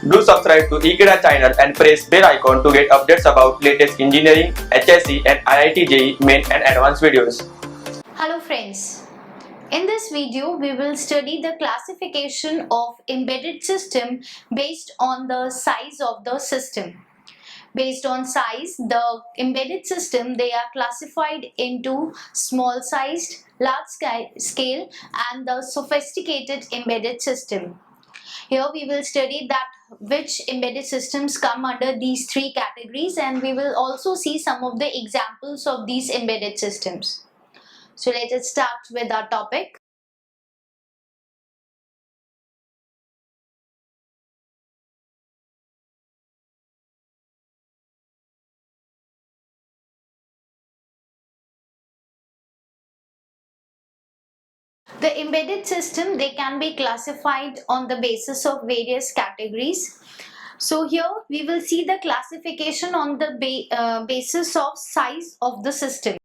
Do subscribe to Ekeeda channel and press bell icon to get updates about latest engineering, HSC and IIT JEE main and advanced videos. Hello friends. In this video, we will study the classification of embedded system based on the size of the system. Based on size, the embedded system, they are classified into small sized, large scale and the sophisticated embedded system. Here we will study that which embedded systems come under these three categories, and we will also see some of the examples of these embedded systems. So let us start with our topic. The embedded system, they can be classified on the basis of various categories. So here we will see the classification on the basis of size of the system.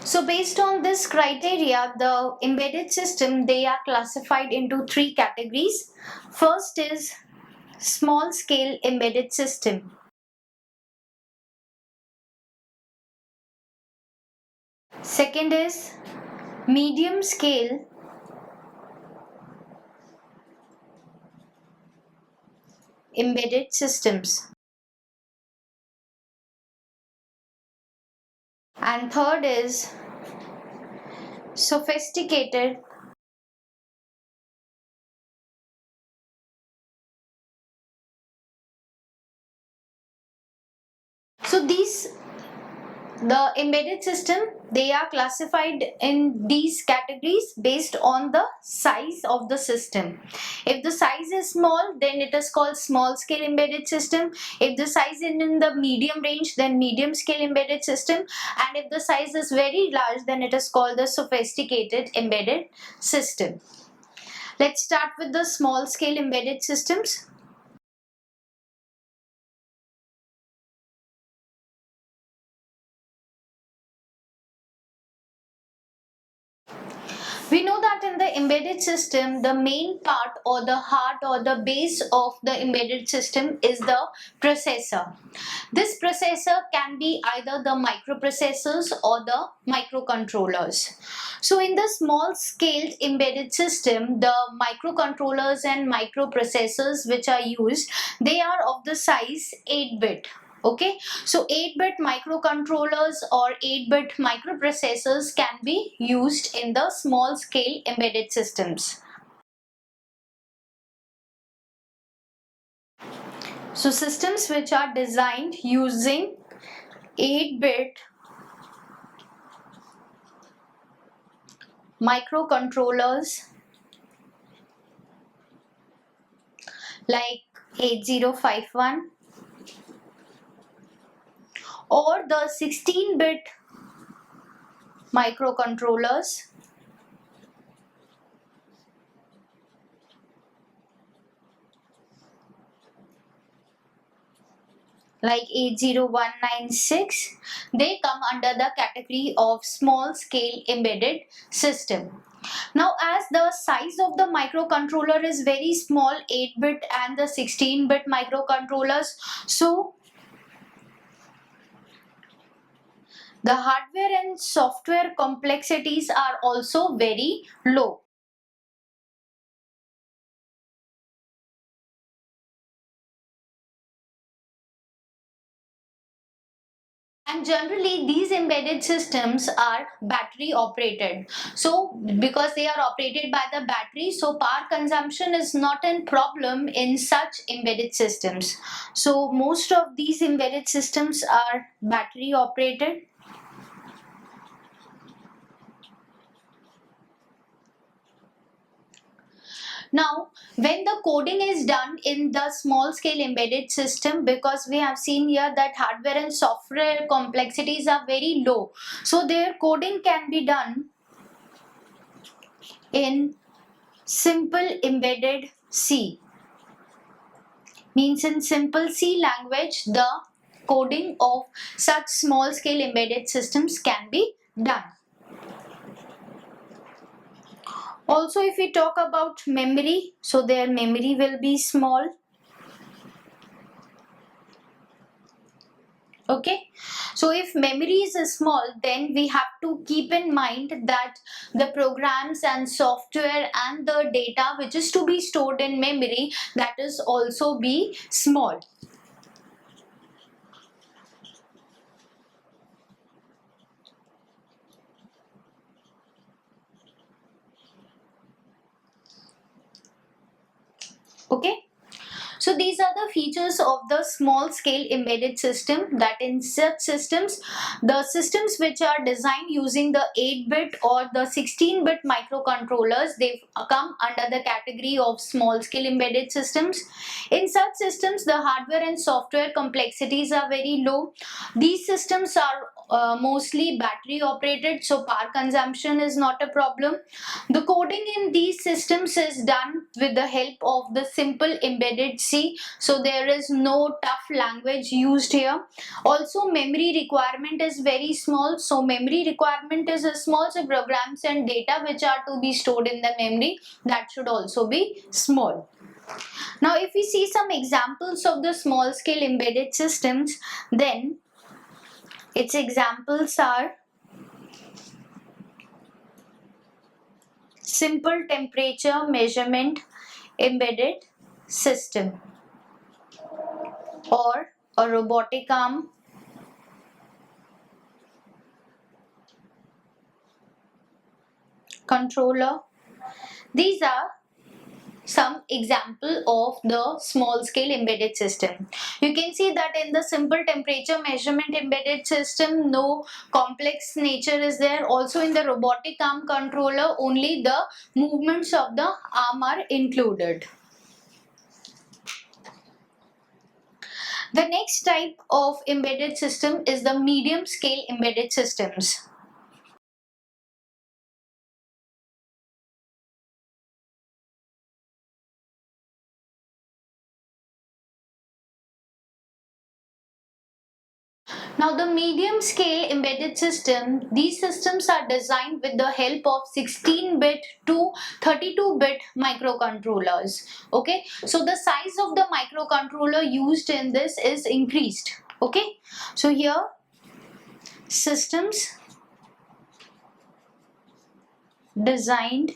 So based on this criteria, the embedded system, they are classified into three categories. First is small scale embedded system. Second is medium scale embedded systems. And third is sophisticated the embedded system, they are classified in these categories based on the size of the system. If the size is small, then it is called small scale embedded system. If the size is in the medium range, then medium scale embedded system. And if the size is very large, then it is called the sophisticated embedded system. Let's start with the small scale embedded systems. We know that in the embedded system, the main part or the heart or the base of the embedded system is the processor. This processor can be either the microprocessors or the microcontrollers. So in the small scaled embedded system, the microcontrollers and microprocessors which are used, they are of the size 8-bit. Okay, so 8-bit microcontrollers or 8-bit microprocessors can be used in the small scale embedded systems. So systems which are designed using 8-bit microcontrollers like 8051 or the 16-bit microcontrollers like 80196, they come under the category of small scale embedded system. Now, as the size of the microcontroller is very small, 8-bit and the 16-bit microcontrollers, so the hardware and software complexities are also very low. And generally these embedded systems are battery operated. So because they are operated by the battery, so power consumption is not a problem in such embedded systems. So most of these embedded systems are battery operated. Now, when the coding is done in the small scale embedded system, because we have seen here that hardware and software complexities are very low, so their coding can be done in simple embedded C. Means in simple C language, the coding of such small scale embedded systems can be done. Also, if we talk about memory, so their memory will be small. Okay, so if memory is small, then we have to keep in mind that the programs and software and the data which is to be stored in memory, that is also be small. Okay, so these are the features of the small scale embedded system, that in such systems, the systems which are designed using the 8-bit or the 16-bit microcontrollers, they come under the category of small scale embedded systems. In such systems, the hardware and software complexities are very low. These systems are mostly battery operated, so power consumption is not a problem. The coding in these systems is done with the help of the simple embedded C, so there is no tough language used here. Also, memory requirement is very small, so memory requirement is small, so programs and data which are to be stored in the memory, that should also be small. Now, if we see some examples of the small scale embedded systems, then its examples are simple temperature measurement embedded system, or a robotic arm controller. These are some example of the small scale embedded system. You can see that in the simple temperature measurement embedded system, no complex nature is there. Also in the robotic arm controller, only the movements of the arm are included. The next type of embedded system is the medium scale embedded systems. Now, the medium scale embedded system, these systems are designed with the help of 16-bit to 32-bit microcontrollers. Okay, so the size of the microcontroller used in this is increased. Okay, so here systems designed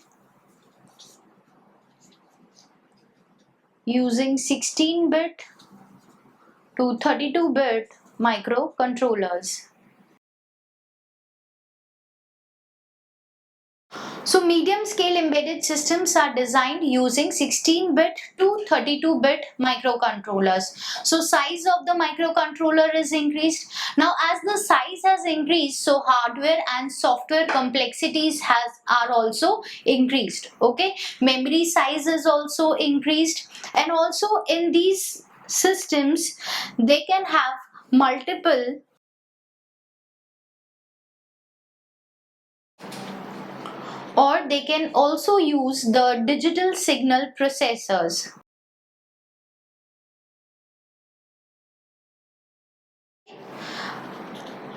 using 16-bit to 32-bit microcontrollers. So medium scale embedded systems are designed using 16-bit to 32-bit microcontrollers. So size of the microcontroller is increased. Now as the size has increased, so hardware and software complexities are also increased. Okay, memory size is also increased, and also in these systems they can have multiple or they can also use the digital signal processors.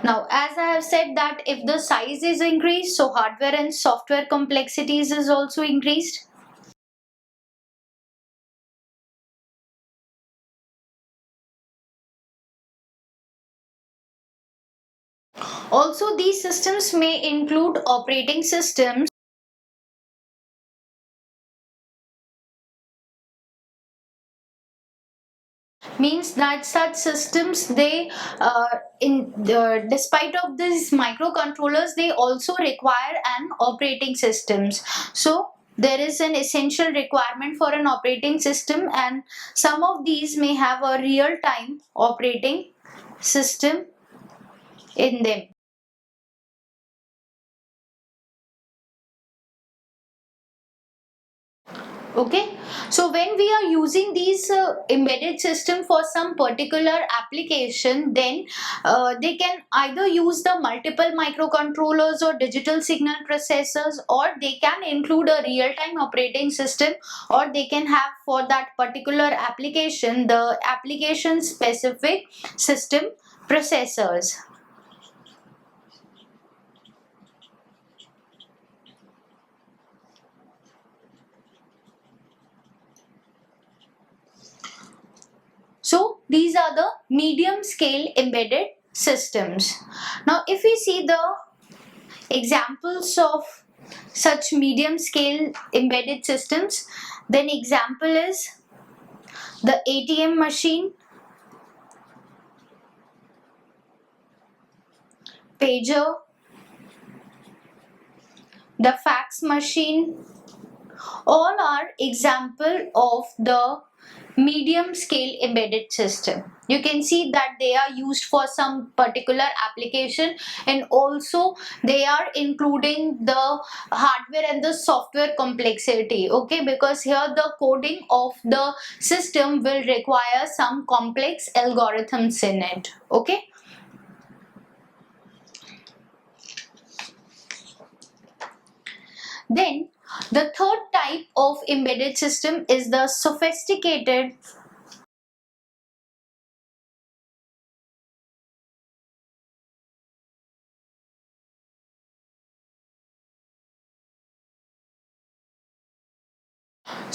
Now, as I have said that if the size is increased, so hardware and software complexities is also increased. Also, these systems may include operating systems, means that such systems they despite of these microcontrollers, they also require an operating systems. So there is an essential requirement for an operating system, and some of these may have a real-time operating system in them. Okay, so when we are using these embedded system for some particular application, then they can either use the multiple microcontrollers or digital signal processors, or they can include a real-time operating system, or they can have for that particular application the application specific system processors. these are the medium scale embedded systems. Now if we see the examples of such medium scale embedded systems, then example is the ATM machine, pager, the fax machine, all are example of the medium scale embedded system. You can see that they are used for some particular application, and also they are including the hardware and the software complexity, okay, because here the coding of the system will require some complex algorithms in it, okay. Then the third type of embedded system is the sophisticated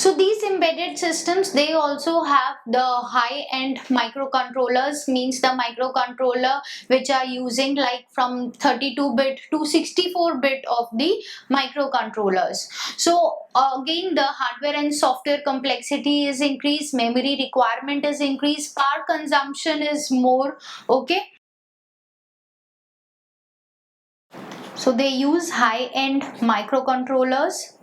So these embedded systems, they also have the high-end microcontrollers, means the microcontroller which are using like from 32-bit to 64-bit of the microcontrollers. So again, the hardware and software complexity is increased, memory requirement is increased, power consumption is more, okay. So they use high-end microcontrollers.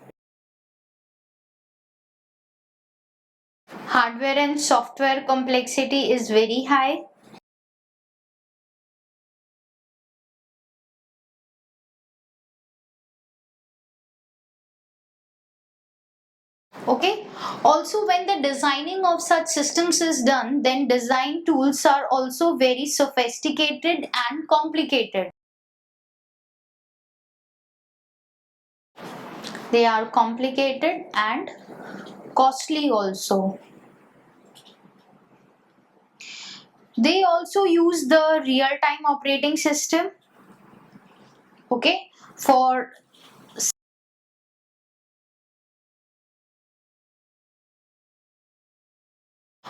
Hardware and software complexity is very high. Okay. Also, when the designing of such systems is done, then design tools are also very sophisticated and complicated. They are complicated and costly also. They also use the real-time operating system, okay, for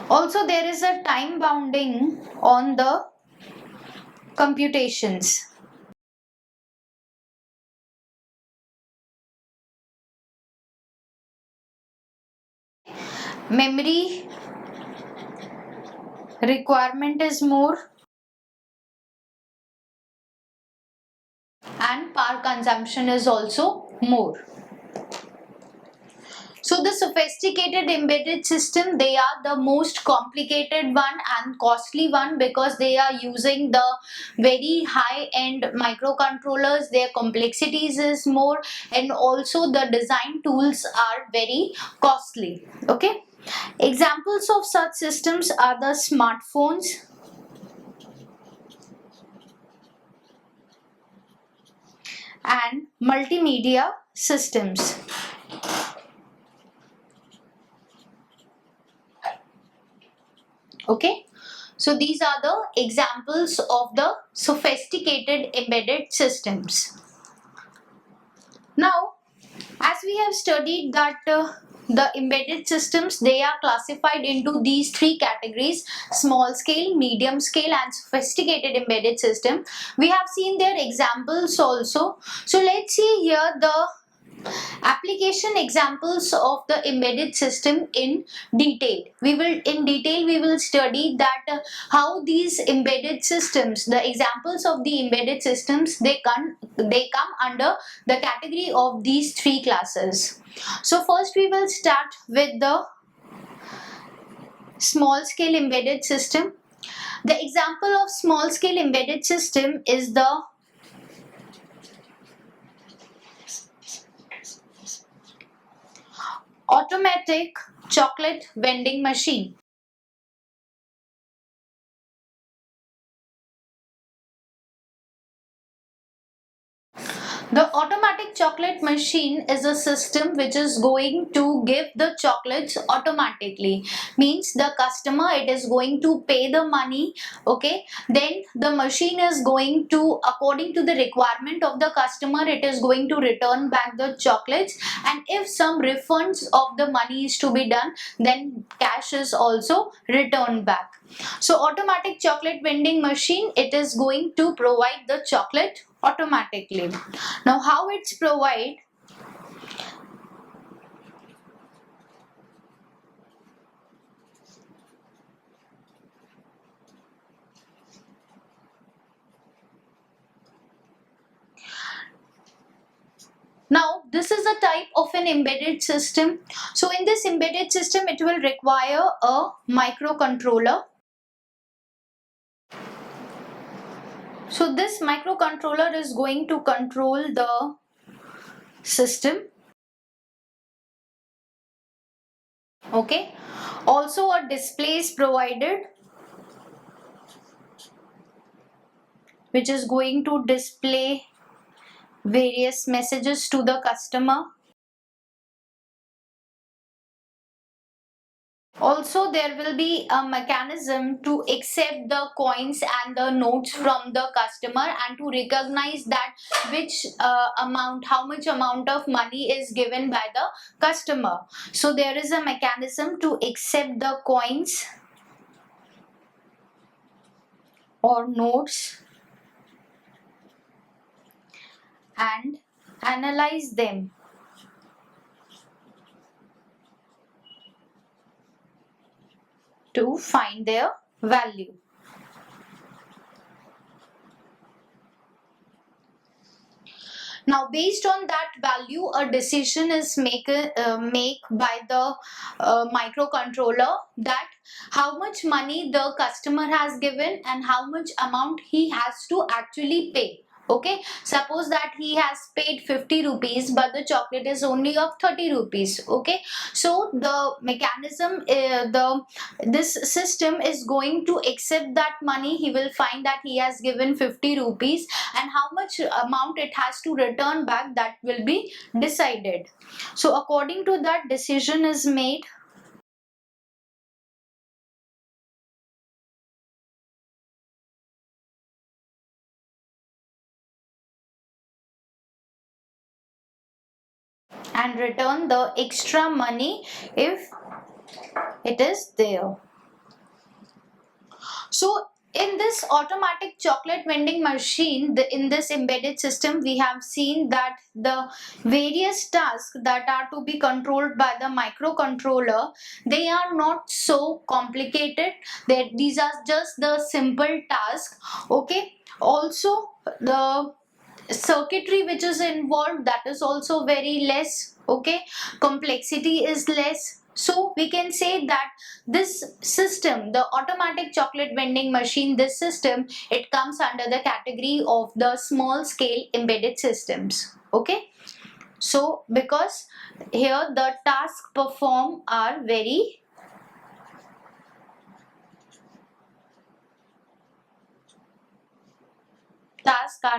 also there is a time bounding on the computations. Memory requirement is more and power consumption is also more. So the sophisticated embedded system, they are the most complicated one and costly one because they are using the very high-end microcontrollers. Their complexities is more, and also the design tools are very costly. Okay. Examples of such systems are the smartphones, and multimedia systems. Okay, so these are the examples of the sophisticated embedded systems. Now, as we have studied that the embedded systems, they are classified into these three categories: small scale, medium scale, and sophisticated embedded system. We have seen their examples also. So let's see here the application examples of the embedded system in detail. We will study that how these embedded systems, the examples of the embedded systems, they come under the category of these three classes. So first we will start with the small scale embedded system. The example of small scale embedded system is the automatic chocolate vending machine. The automatic chocolate chocolate machine is a system which is going to give the chocolates automatically. Means the customer, it is going to pay the money, okay, then the machine is going to, according to the requirement of the customer, it is going to return back the chocolates, and if some refunds of the money is to be done, then cash is also returned back. So automatic chocolate vending machine, it is going to provide the chocolate automatically. Now how it's provide? Now this is a type of an embedded system. So in this embedded system, it will require a microcontroller. So this microcontroller is going to control the system. Okay. Also a display is provided, which is going to display various messages to the customer. Also, there will be a mechanism to accept the coins and the notes from the customer and to recognize that which amount, how much amount of money is given by the customer. So there is a mechanism to accept the coins or notes and analyze them to find their value. Now based on that value, a decision is made by the microcontroller that how much money the customer has given and how much amount he has to actually pay. Okay, suppose that he has paid 50 rupees but the chocolate is only of 30 rupees. Okay, so the mechanism, this system is going to accept that money. He will find that he has given 50 rupees and how much amount it has to return back, that will be decided. So according to that, decision is made. And return the extra money if it is there. So in this automatic chocolate vending machine, in this embedded system, we have seen that the various tasks that are to be controlled by the microcontroller, they are not so complicated. These are just the simple tasks. Okay. Also, the circuitry which is involved, that is also very less. Okay, complexity is less. So we can say that this system, the automatic chocolate vending machine, this system, it comes under the category of the small scale embedded systems. Okay, so because here the tasks performed are very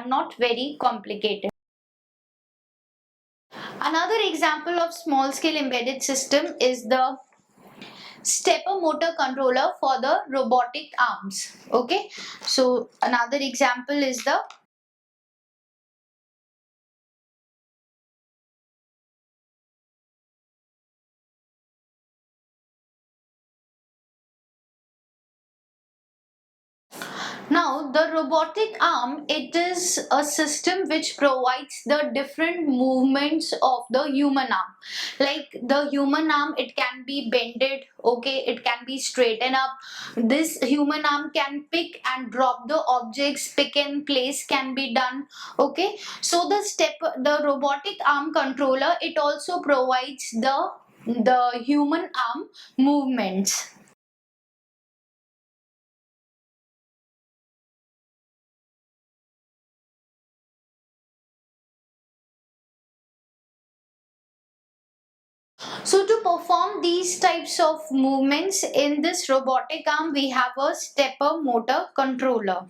not very complicated. Another example of small scale embedded system is the stepper motor controller for the robotic arms. Okay, so another example is the now the robotic arm, it is a system which provides the different movements of the human arm. Like the human arm, it can be bended, okay, it can be straightened up. This human arm can pick and drop the objects, pick and place can be done. Okay, so the robotic arm controller, it also provides the human arm movements. So to perform these types of movements in this robotic arm, we have a stepper motor controller.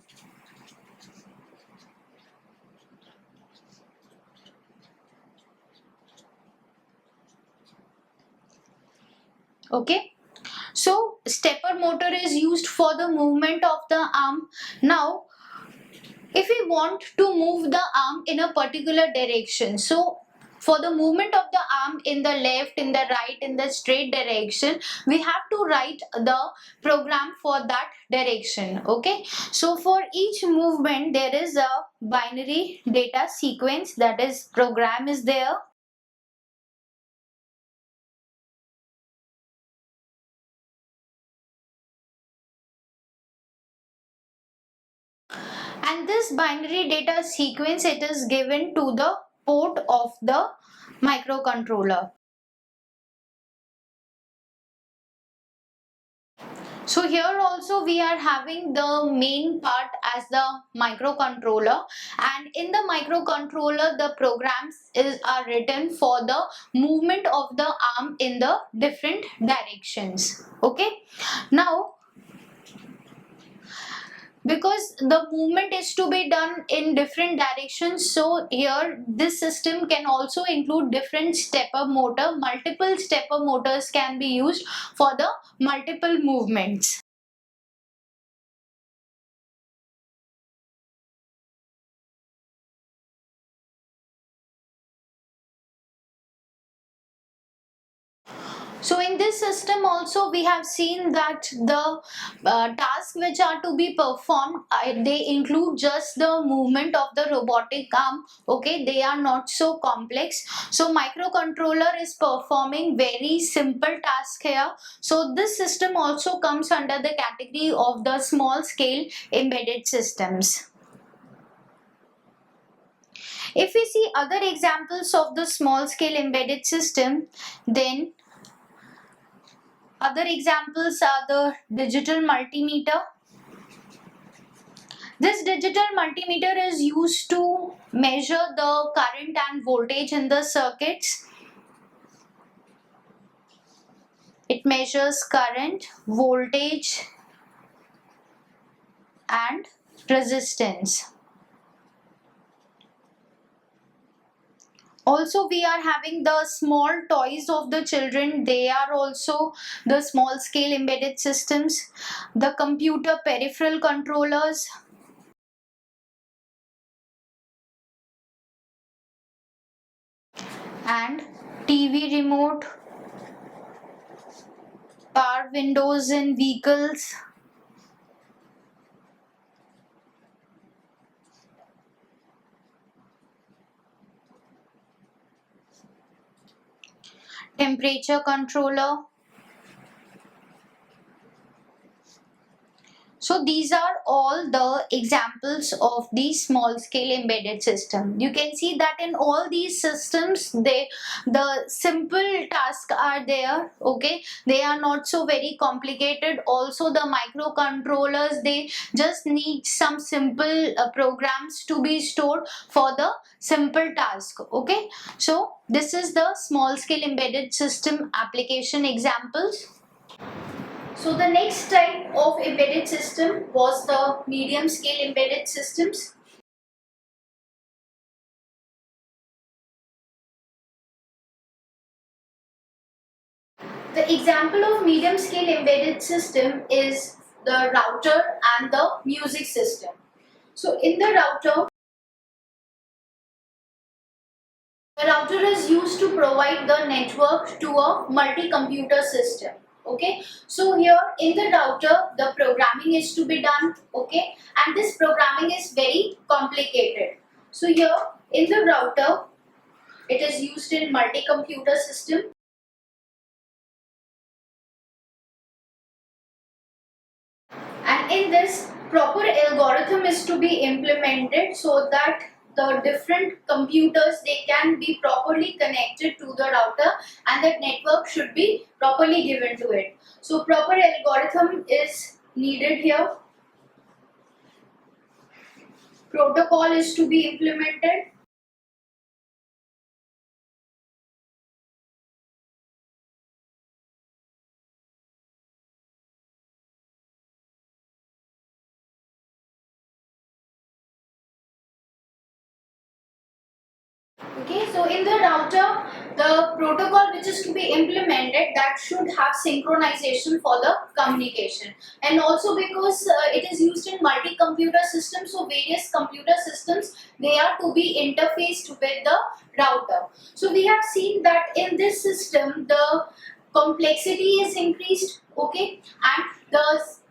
Okay. So stepper motor is used for the movement of the arm. Now if we want to move the arm in a particular direction, so for the movement of the arm in the left, in the right, in the straight direction, we have to write the program for that direction. Okay, so for each movement there is a binary data sequence, that is program is there. And this binary data sequence, it is given to the port of the microcontroller. So here also we are having the main part as the microcontroller, and in the microcontroller the programs are written for the movement of the arm in the different directions. Okay, now because the movement is to be done in different directions, so here this system can also include different stepper motor. Multiple stepper motors can be used for the multiple movements. So in this system also we have seen that the tasks which are to be performed, they include just the movement of the robotic arm. Okay, they are not so complex. So microcontroller is performing very simple task here. So this system also comes under the category of the small scale embedded systems. If we see other examples of the small scale embedded system, then other examples are the digital multimeter. This digital multimeter is used to measure the current and voltage in the circuits. It measures current, voltage and resistance. Also we are having the small toys of the children. They are also the small scale embedded systems. The computer peripheral controllers, and TV remote, power windows in vehicles, temperature controller. So these are all the examples of the small scale embedded system. You can see that in all these systems, the simple tasks are there. Okay, they are not so very complicated. Also the microcontrollers, they just need some simple programs to be stored for the simple task. Okay, so this is the small scale embedded system application examples. So the next type of embedded system was the medium scale embedded systems. The example of medium scale embedded system is the router and the music system. So in the router is used to provide the network to a multi-computer system. Okay, so here in the router the programming is to be done. Okay, and this programming is very complicated. So here in the router, it is used in multi-computer system, and in this proper algorithm is to be implemented so that the different computers, they can be properly connected to the router and that network should be properly given to it. So proper algorithm is needed here. Protocol is to be implemented. Okay, so in the router the protocol which is to be implemented, that should have synchronization for the communication, and also because it is used in multi-computer systems, so various computer systems, they are to be interfaced with the router. So we have seen that in this system the complexity is increased, okay, and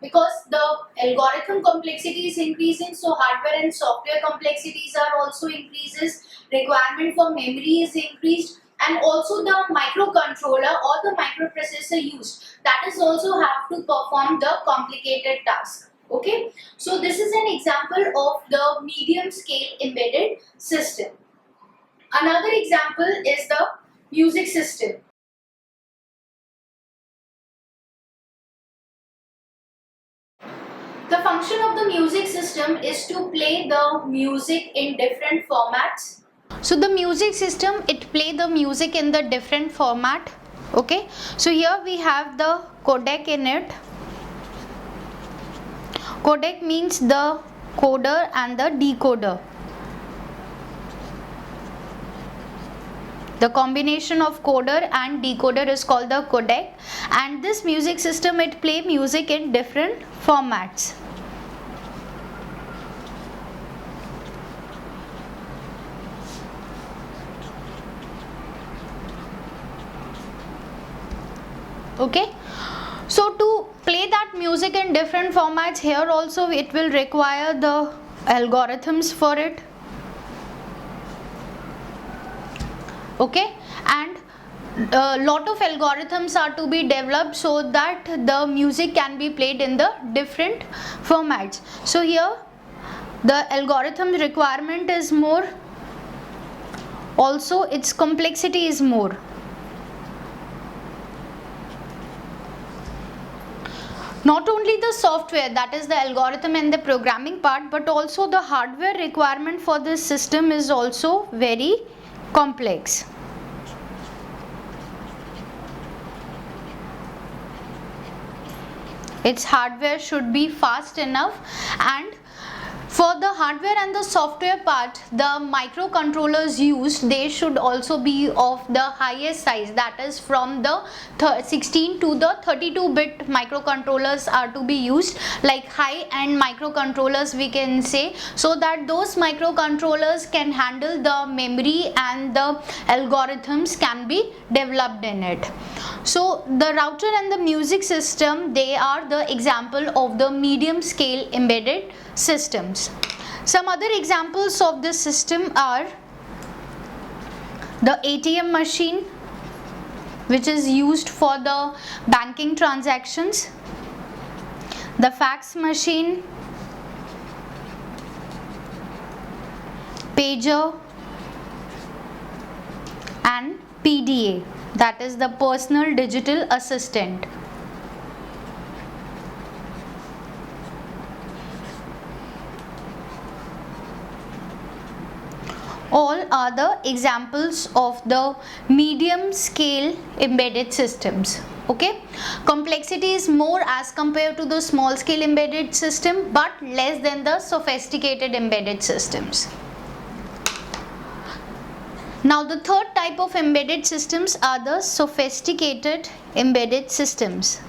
because the algorithm complexity is increasing, so hardware and software complexities are also increases, requirement for memory is increased, and also the microcontroller or the microprocessor used, that is also have to perform the complicated task. Okay, so this is an example of the medium scale embedded system. Another example is the music system. The function of the music system is to play the music in different formats. So the music system, it play the music in the different format. Okay, so here we have the codec in it. Codec means the coder and the decoder. The combination of coder and decoder is called the codec, and this music system, it play music in different formats. Okay, so to play that music in different formats, here also it will require the algorithms for it. Okay, and a lot of algorithms are to be developed so that the music can be played in the different formats. So here the algorithm requirement is more, also its complexity is more. Not only the software, that is the algorithm and the programming part, but also the hardware requirement for this system is also very complex. Its hardware should be fast enough, and for the hardware and the software part, the microcontrollers used, they should also be of the highest size, that is from the 16 to the 32-bit microcontrollers are to be used, like high-end microcontrollers we can say, so that those microcontrollers can handle the memory and the algorithms can be developed in it. So the router and the music system, they are the example of the medium scale embedded systems. Some other examples of this system are the ATM machine, which is used for the banking transactions, the fax machine, pager, and PDA, that is the personal digital assistant. All are the examples of the medium scale embedded systems. Okay, complexity is more as compared to the small scale embedded system, but less than the sophisticated embedded systems. Now the third type of embedded systems are the sophisticated embedded systems.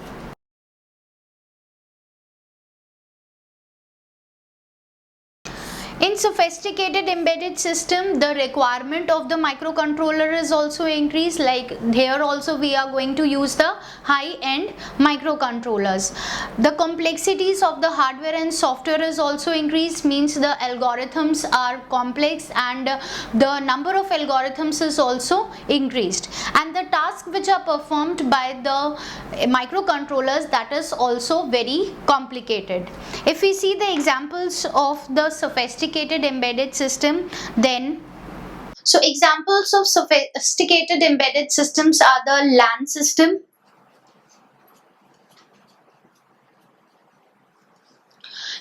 In sophisticated embedded system, the requirement of the microcontroller is also increased, like here also we are going to use the high-end microcontrollers. The complexities of the hardware and software is also increased, means the algorithms are complex and the number of algorithms is also increased, and the tasks which are performed by the microcontrollers, that is also very complicated. If we see the examples of the sophisticated embedded system, then so examples of sophisticated embedded systems are the LAN system,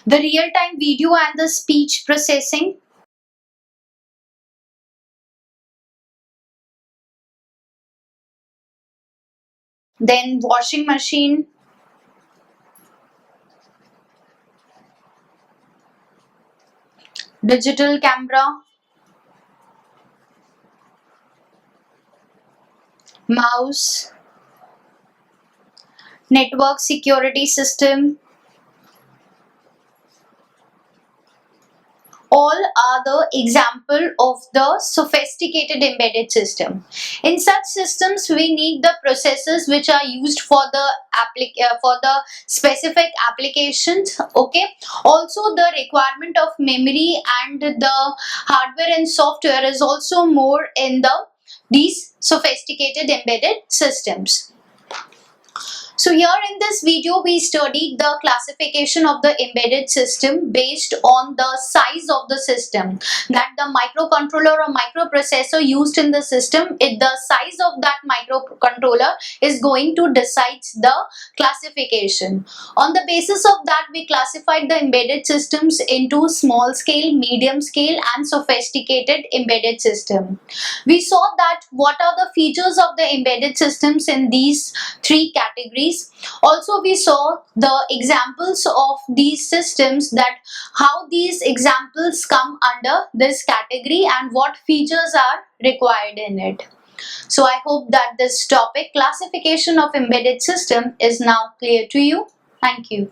the real-time video and the speech processing, then washing machine, digital camera, mouse, network security system, all are the example of the sophisticated embedded system. In such systems, we need the processors which are used for the specific applications. Okay. Also, the requirement of memory and the hardware and software is also more in these sophisticated embedded systems. So here in this video, we studied the classification of the embedded system based on the size of the system, that the microcontroller or microprocessor used in the system, the size of that microcontroller is going to decide the classification. On the basis of that, we classified the embedded systems into small scale, medium scale and sophisticated embedded system. We saw that what are the features of the embedded systems in these three categories. Also, we saw the examples of these systems, that how these examples come under this category and what features are required in it. So I hope that this topic, classification of embedded system, is now clear to you. Thank you.